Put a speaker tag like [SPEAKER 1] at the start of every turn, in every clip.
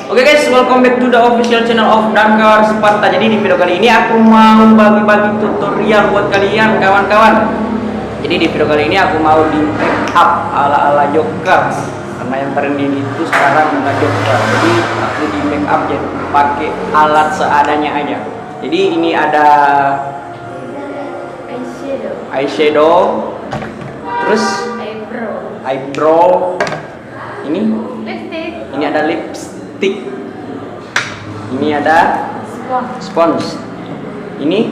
[SPEAKER 1] Oke guys, welcome back to the official channel of Dankar Sparta. Jadi di video kali ini aku mau bagi-bagi tutorial buat kalian kawan-kawan. Jadi di video kali ini aku mau di make up ala-ala Joker. Karena yang trending itu sekarang nggak Joker. Jadi aku di make up jadi pakai alat seadanya aja. Jadi ini ada eyeshadow, terus eyebrow. Ini ada lipstick. Ini ada sponge. Ini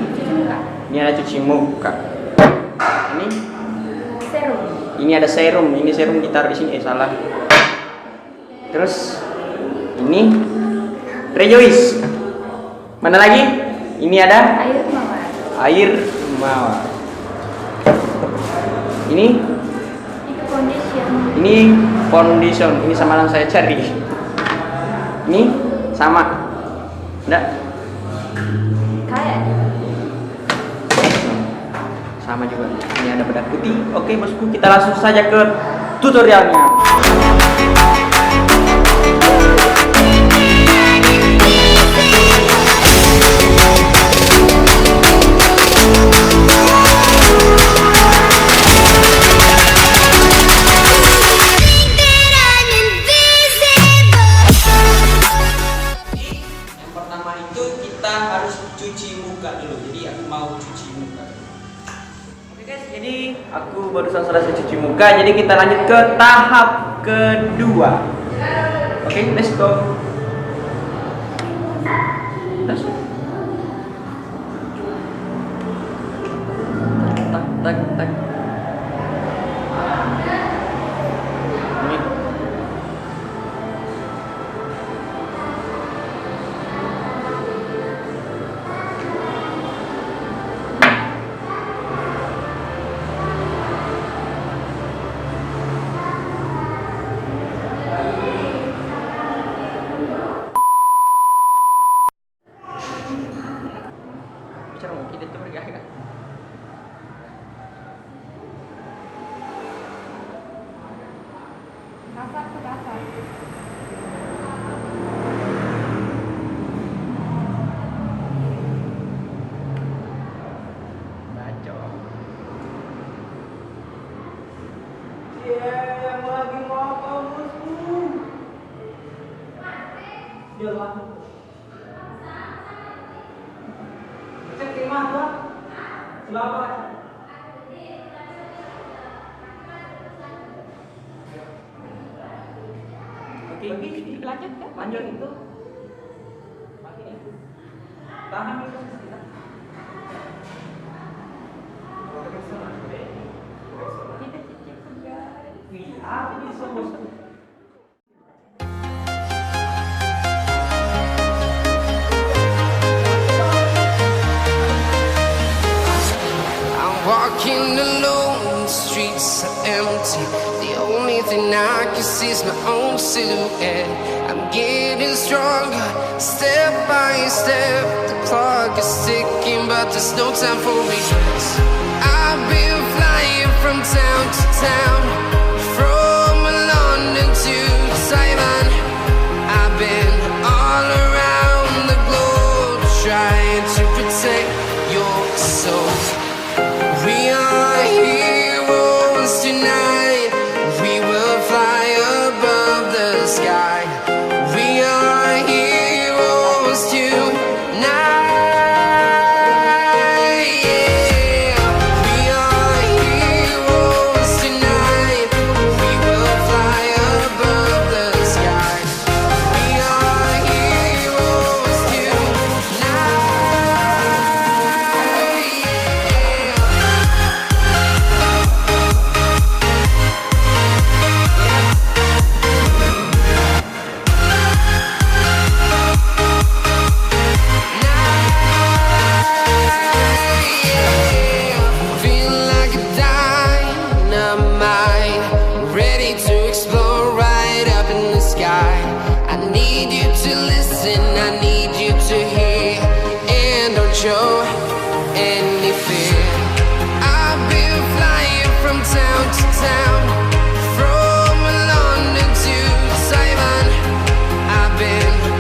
[SPEAKER 1] ada cuci muka. Ini ada serum. Ini serum ditaruh di sini. Salah. Terus ini rejoice. Mana lagi? Ini ada air mawar. Ini foundation. Ini sama yang saya cari. Ini sama. Enggak? Kayak sama juga. Ini ada bedak putih. Oke, bosku, kita langsung saja ke tutorialnya. Jadi aku barusan selesai cuci muka, jadi kita lanjut ke tahap kedua. Oke, let's go. Tak. Ini. Oke, lanjut kan? Lanjut itu. Tahan itu kita. Kita cicip juga. Iya, ini semua.
[SPEAKER 2] Walking alone, the streets are empty. The only thing I can see is my own silhouette. I'm getting stronger, step by step. The clock is ticking, but there's no time for regrets. I've been flying from town to town, from London to Taiwan. I've been all around the globe, trying to protect your soul. We are heroes tonight. We will fly above the sky. We are heroes tonight. Yeah. We are heroes tonight. We will fly above the sky. We are heroes tonight. Show any fear. I've been flying from town to town, from London to Taiwan. I've been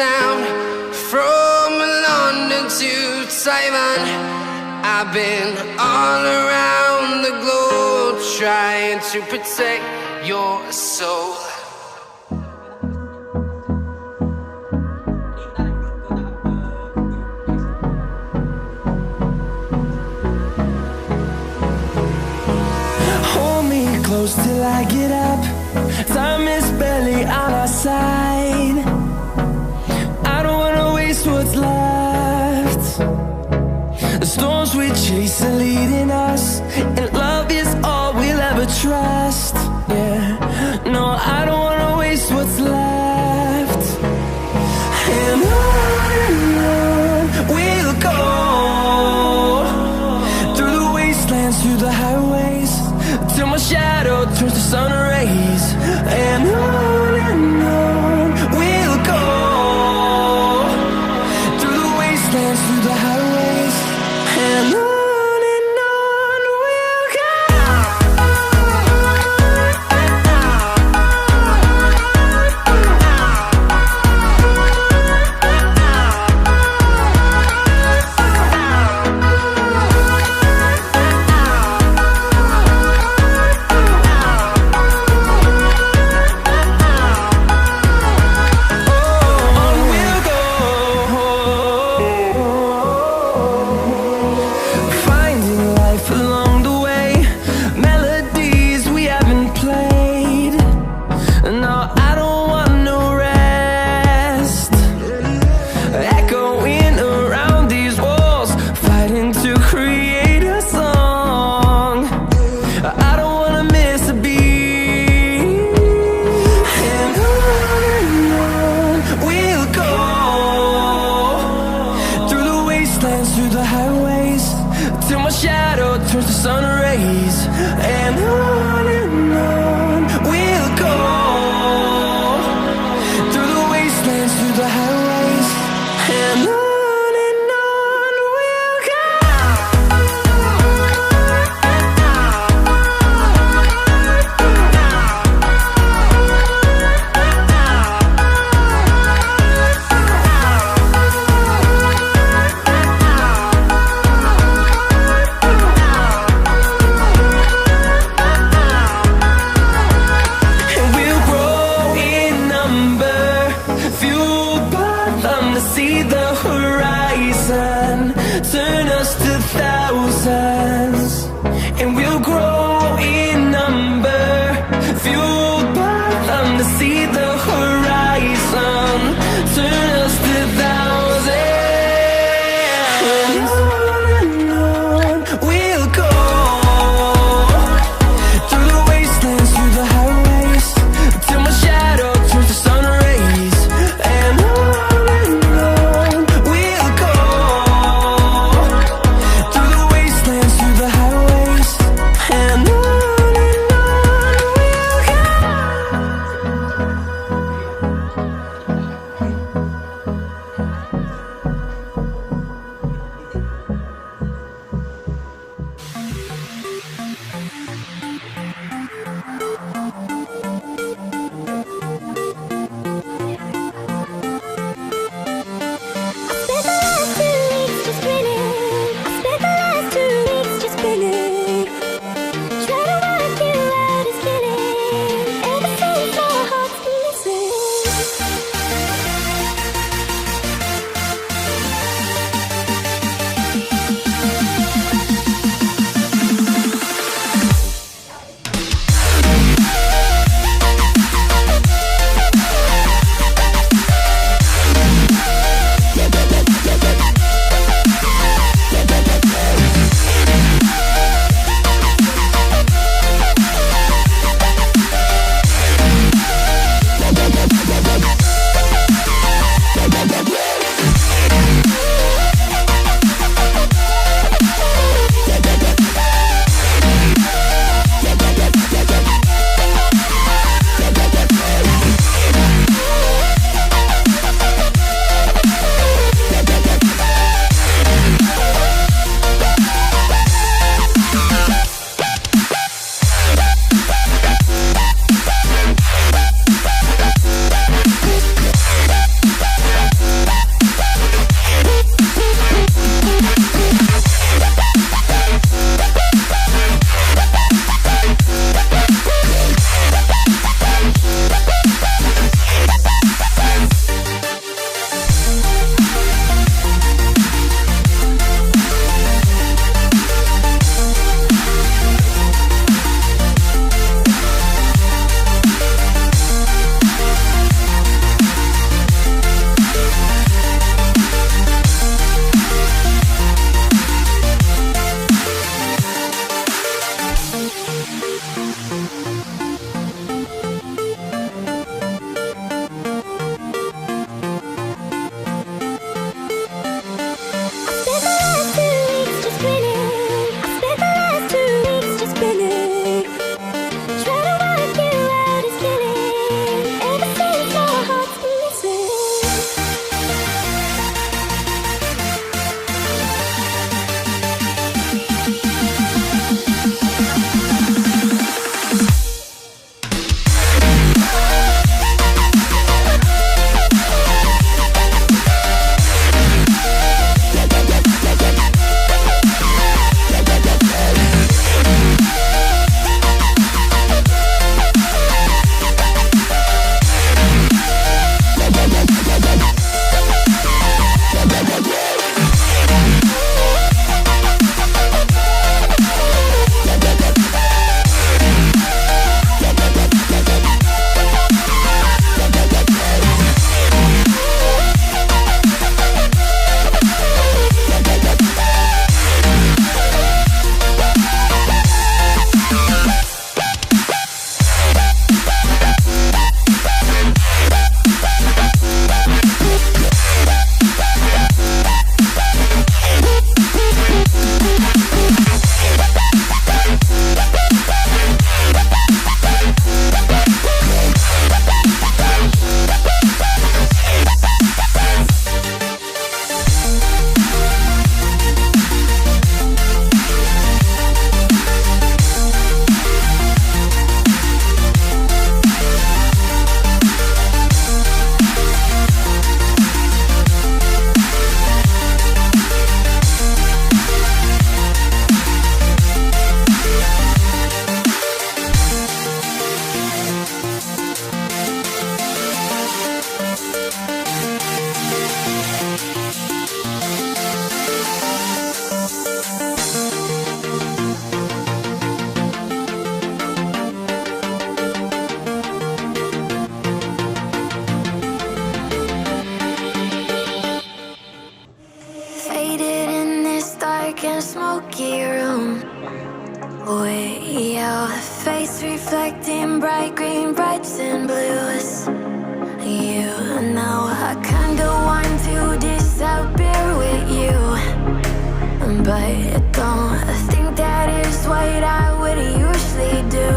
[SPEAKER 2] town, from London to Taiwan. I've been all around the globe trying to protect your soul.
[SPEAKER 3] Hold me close till I get up. Time is barely on our side. I don't wanna waste what's left. The storms we chase are leading us, and love is all we'll ever trust. Yeah, no, I don't wanna waste what's left. And on we'll go, through the wastelands, through the highways, till my shadow turns to sun rays. And on we'll go, through the wastelands, through the highways, and on we'll go. Through the highways, till my shadow turns to sun rays. And on we'll go, through the wastelands, through the highways, and on we'll go. See the horizon, turn us to thousands, and we'll grow in number, fueled by them to see the horizon, turn us to thousands. And on we'll go, through the wastelands, through the highways, till my shadow turns to sun rays. And we'll go, through the wastelands, through the
[SPEAKER 4] smoky room with your face reflecting bright green, brights and blues. You know I kinda want to disappear with you, but don't think that is what I would usually do.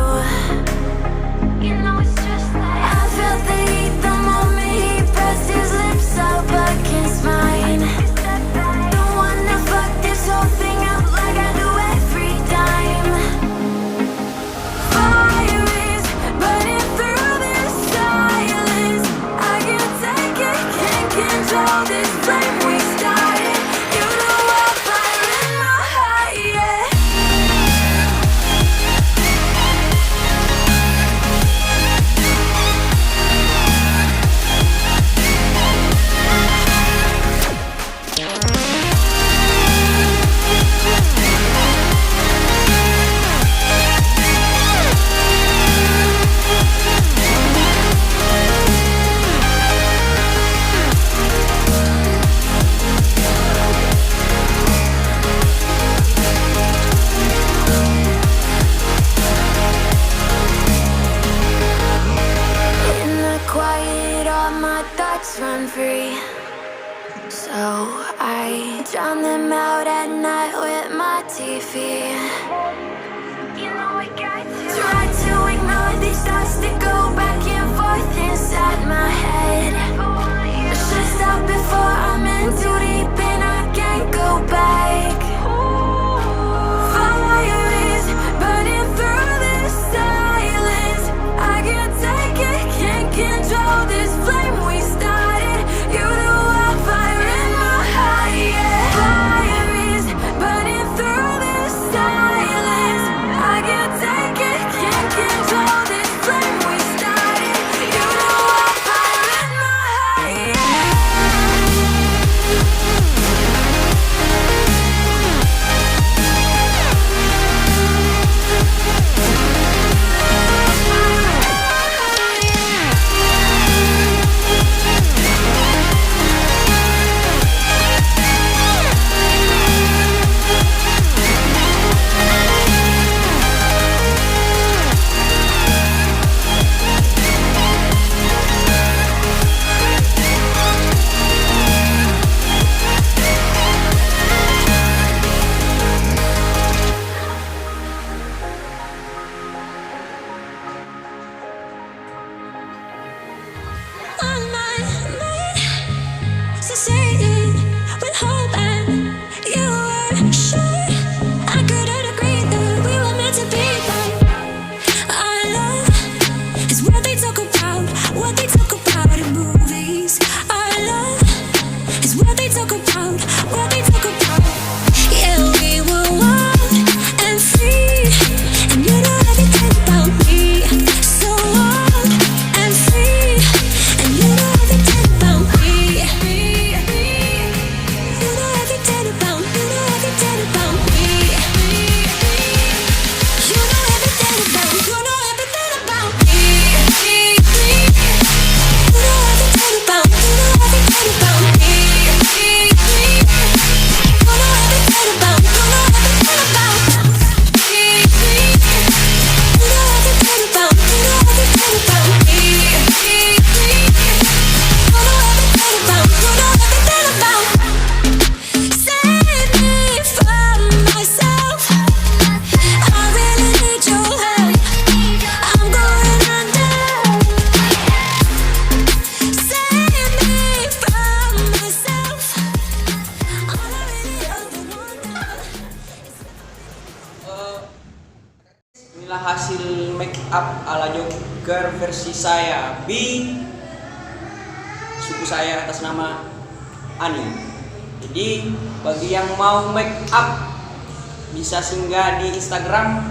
[SPEAKER 4] You know it's just like I felt the heat the moment he pressed his lips up against mine. Don't wanna fuck this whole thing up like I do every time. Fire is burning through this silence. I can't take it, can't control this flame we started. You know I'm fire in my heart, yeah. In the quiet, all my thoughts run free. So I drown them out at night with my TV. You know I got to try to ignore these thoughts that go back and forth inside my head. Let's just stop before I'm in too deep and I can't go back. Fire is burning through this silence. I can't take it, can't control this flame we started. You know I'm fire in my heart, yeah. Fire is burning through this silence. I can't take it, can't control this flame we started. You know I'm fire in my heart, yeah.
[SPEAKER 5] On my mind, succeeded with hope, and you were sure I couldn't agree that we were meant to be. But our love is what they talk about in movies. Our love is what they talk about, what they talk about. Yeah, we were wild and free, and you know everything about me. So wild and free, and you know everything about me. You know everything about me. You know everything about me. You know everything about me. You know everything about me. You know everything about me. You know everything about me. You know everything about me. You know everything about me. You know everything about me. You know everything about me. You know everything about me. You know everything about me. Save me from myself. I really need your help. I'm going under. Save me from myself. All I really ever wanted.
[SPEAKER 1] Inilah hasil make up ala jogger versi saya, suku saya atas nama Ani. Jadi bagi yang mau make up bisa singgah di Instagram.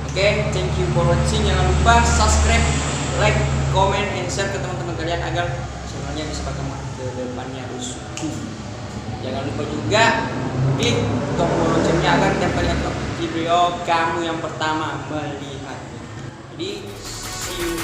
[SPEAKER 1] Oke, thank you for watching. Jangan lupa subscribe, like, comment, and share ke teman-teman kalian agar channelnya bisa berkembang ke depannya. Jangan lupa juga klik tombol loncengnya agar tiap kali upload video kamu yang pertama melihatnya. Jadi see you